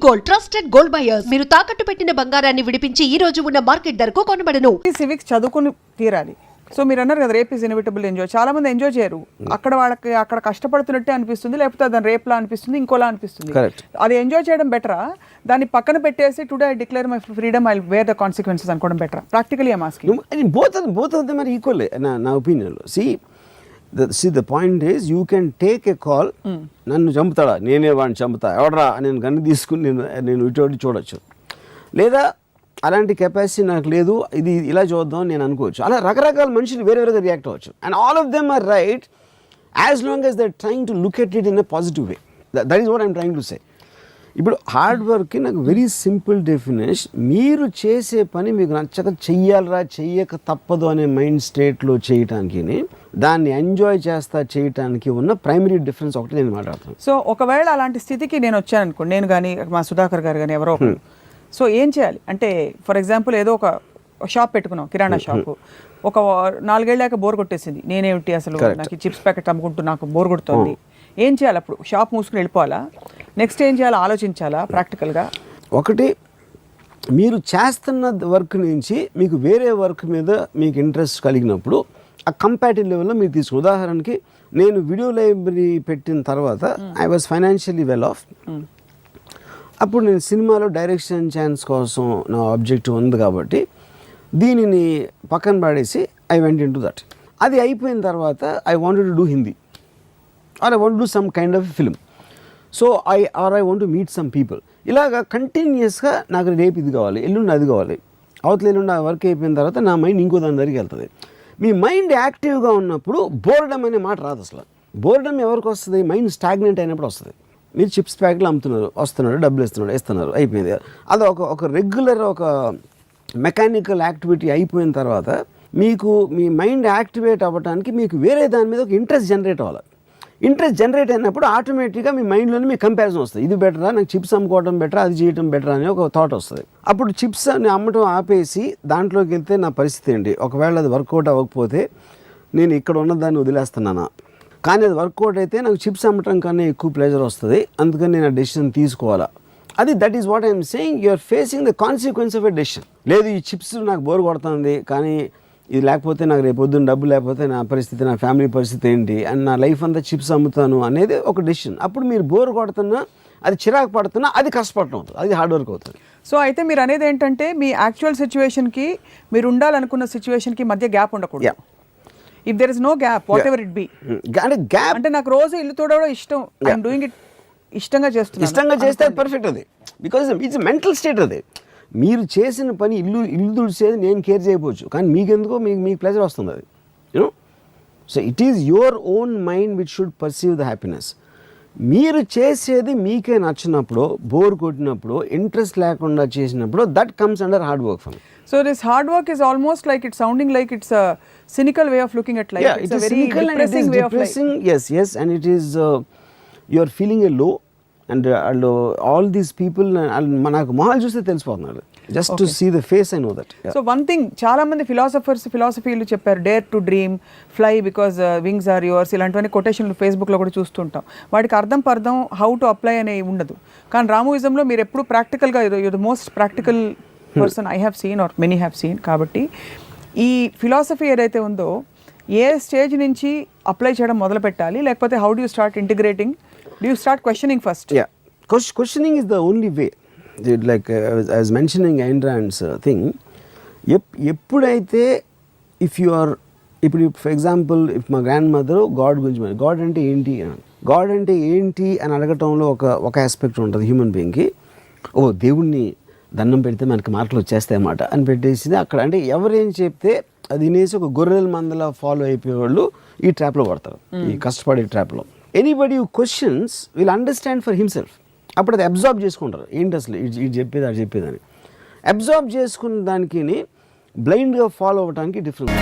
Gold trusted gold buyers. మీరు తాకట్టు పెట్టిన బంగారాన్ని విడిపించి ఈ రోజు ఉన్న మార్కెట్ ధరకు కొనబడను. సివిక్స్ చదువుకుని తీరాలి. సో మీరు అన్నారు కదా రేప్ ఇస్ ఇన్విటబుల్ ఎంజాయ్. చాలా మంది ఎంజాయ్ చేయరు. వాళ్ళకి అక్కడ కష్టపడుతున్నట్టే అనిపిస్తుంది, లేకపోతే దాని రేప్లా అనిపిస్తుంది, ఇంకోలా అనిపిస్తుంది. అది ఎంజాయ్ చేయడం బెటరా, దాన్ని పక్కన పెట్టేసి today I declare my freedom, I wear the consequences అనుకోవడం బెటరా? Practically I am asking. Both of them are equal నా ఒపీనియన్లో. the point is you can take a call, నన్ను చంపుతాడా, నేనే వాడిని చంపుతా, ఎవడరా నేను గన్ను తీసుకుని నేను ఇటువంటి చూడొచ్చు, లేదా అలాంటి కెపాసిటీ నాకు లేదు, ఇది ఇలా చూద్దాం నేను అనుకోవచ్చు. అలా రకరకాల మనుషులు వేరే వేరేగా రియాక్ట్ అవ్వచ్చు. And all of them are right as long as they trying to look at it in a positive way. That is what I'm trying to say. ఇప్పుడు హార్డ్ వర్క్కి నాకు వెరీ సింపుల్ డెఫినేషన్, మీరు చేసే పని మీకు నచ్చక చెయ్యాలరా, చెయ్యక తప్పదు అనే మైండ్ స్టేట్లో చేయటానికి, దాన్ని ఎంజాయ్ చేస్తా చేయటానికి ఉన్న ప్రైమరీ డిఫరెన్స్ ఒకటి నేను మాట్లాడుతాను. సో ఒకవేళ అలాంటి స్థితికి నేను వచ్చాను అనుకో, నేను కానీ మా సుధాకర్ గారు కానీ ఎవరో, సో ఏం చేయాలి అంటే, ఫర్ ఎగ్జాంపుల్ ఏదో ఒక షాప్ పెట్టుకున్నాం, కిరాణా షాపు, ఒక 4 ఏళ్ళాక బోర్ కొట్టేసింది, నేనేమిటి అసలు నాకు చిప్స్ ప్యాకెట్ అమ్ముకుంటూ నాకు బోర్ కొడుతుంది, ఏం చేయాలి? అప్పుడు షాప్ మూసుకుని వెళ్ళిపోవాలా? నెక్స్ట్ ఏం చేయాలో ఆలోచించాలా ప్రాక్టికల్గా? ఒకటి, మీరు చేస్తున్న వర్క్ నుంచి మీకు వేరే వర్క్ మీద మీకు ఇంట్రెస్ట్ కలిగినప్పుడు ఆ కంపాటివ్ లెవెల్లో మీరు తీసుకు. ఉదాహరణకి నేను వీడియో లైబ్రరీ పెట్టిన తర్వాత I was financially well of. అప్పుడు నేను సినిమాలో డైరెక్షన్ ఛాన్స్ కోసం నా ఆబ్జెక్టివ్ ఉంది కాబట్టి దీనిని పక్కన పడేసి I went in to that. అది అయిపోయిన తర్వాత I wanted to do Hindi, or I want to do some kind of film. So I want to meet some people. ఇలాగా కంటిన్యూస్గా నాకు రేపు ఇది కావాలి, ఎల్లుండి అది కావాలి, అవతల ఎల్లుండి ఆ వర్క్ అయిపోయిన తర్వాత నా మైండ్ ఇంకో దాని దగ్గరికి వెళ్తుంది. మీ మైండ్ యాక్టివ్గా ఉన్నప్పుడు బోర్డమ్ అనే మాట రాదు అసలు. బోర్డమ్ ఎవరికి వస్తుంది? మైండ్ స్టాగ్నెంట్ అయినప్పుడు వస్తుంది. మీరు చిప్స్ ప్యాకెట్లు అమ్ముతున్నారు, వస్తున్నారు, డబ్బులు ఇస్తున్నారు, అయిపోయింది. అది ఒక రెగ్యులర్ ఒక మెకానికల్ యాక్టివిటీ అయిపోయిన తర్వాత మీకు మీ మైండ్ యాక్టివేట్ అవ్వడానికి మీకు వేరే దాని మీద ఒక ఇంట్రెస్ట్ జనరేట్ అవ్వాలి. ఇంట్రెస్ట్ జనరేట్ అయినప్పుడు ఆటోమేటిక్గా మీ మైండ్లోనే మీకు కంపారిజన్ వస్తుంది. ఇది బెటరా, నాకు చిప్స్ అమ్ముకోవడం బెటరా, అది చేయడం బెటరా అనే ఒక థాట్ వస్తుంది. అప్పుడు చిప్స్ అమ్మటం ఆపేసి దాంట్లోకి వెళ్తే నా పరిస్థితి ఏంటి, ఒకవేళ అది వర్కౌట్ అవ్వకపోతే నేను ఇక్కడ ఉన్నదాన్ని వదిలేస్తున్నానా, కానీ అది వర్కౌట్ అయితే నాకు చిప్స్ అమ్మటం కన్నా ఎక్కువ ప్లెజర్ వస్తుంది, అందుకని నేను ఆ డెసిషన్ తీసుకోవాలా. అది that is what I'm saying, you are facing the consequence of a decision. లేదు ఈ చిప్స్ నాకు బోర్ కొడుతుంది, కానీ ఇది లేకపోతే నాకు రేపు పొద్దున్న డబ్బు లేకపోతే నా పరిస్థితి, నా ఫ్యామిలీ పరిస్థితి ఏంటి, అండ్ నా లైఫ్ అంతా చిప్స్ అమ్ముతాను అనేది ఒక డెసిషన్. అప్పుడు మీరు బోర్ కొడుతున్నా, అది చిరాకు పడుతున్నా, అది కష్టపడటం అవుతుంది, అది హార్డ్ వర్క్ అవుతుంది. సో అయితే మీరు అనేది ఏంటంటే, మీ యాక్చువల్ సిచ్యువేషన్కి మీరు ఉండాలనుకున్న సిచ్యువేషన్కి మధ్య గ్యాప్ ఉండకూడదు. If there is no gap, whatever it be, అంటే గ్యాప్ అంటే నాకు రోజు ఇల్లు తోడవడం ఇష్టం, ఐఎమ్ డూయింగ్ ఇట్, ఇష్టంగా చేస్తే పర్ఫెక్ట్. అది బికాజ్ ఇట్స్ మెంటల్ స్టేట్. అది మీరు చేసిన పని ఇల్లు తుడిచేది నేను కేర్ చేయకపోవచ్చు, కానీ మీకెందుకో మీకు ప్లెజర్ వస్తుంది అది, you know. So it is your own mind which should perceive the happiness. మీరు చేసేది మీకే నచ్చినప్పుడు, బోర్ కొట్టినప్పుడు, ఇంట్రెస్ట్ లేకుండా చేసినప్పుడు, that comes under hard work for me. So this hard work is almost like it's sounding like it's a cynical way of looking at life. Yeah, it's a very depressing way of life. Yes, and it is you are feeling a low, and all these people manaku mahal chuste telisipotunnaru, just to see the face I know that. So one thing chaala mandi philosophyలు చెప్పారు, dare to dream, fly because wings are yours, ఇలాంటివన్నీ కొటేషన్లు Facebook లో కూడా చూస్తుంటాం. వాటికి అర్థం పర్థం how to apply అనే ఉండదు. కానీ రామోయిజంలో మీరు ఎప్పుడు ప్రాక్టికల్గా you're the most practical person I have seen, are many have seen. కాబట్టి ఈ ఫిలాసఫీ ఏదైతే ఉందో ఏ స్టేజ్ నుంచి అప్లై చేయడం మొదలు పెట్టాలి, లేకపోతే how do you start integrating, do you start questioning first? Questioning is the only way. Like I was mentioning Ayn Rand's thing, ఎప్పుడైతే ఇఫ్ యు ఆర్, ఇప్పుడు ఫర్ ఎగ్జాంపుల్ ఇఫ్ మా గ్రాండ్ మదర్ గాడ్ గురించి, God అంటే ఏంటి అని అడగటంలో ఒక aspect ఉంటుంది human బీయింగ్కి. దేవుణ్ణి దండం పెడితే మనకి మార్కులు వచ్చేస్తాయి అన్నమాట అని పెట్టేసింది అక్కడ. అంటే ఎవరేం చెప్తే అది వినేసి ఒక గొర్రెల మందలా ఫాలో అయిపోయే వాళ్ళు ఈ ట్రాప్లో పడతారు, ఈ కష్టపడే ట్రాప్లో. Anybody who questions will understand for himself. అప్పుడు అది అబ్జార్బ్ చేసుకుంటారు, ఏంటి అసలు ఇది చెప్పేది అది చెప్పేదని. అబ్జార్బ్ చేసుకున్న దానికి బ్లైండ్గా ఫాలో అవ్వడానికి డిఫరెన్స్.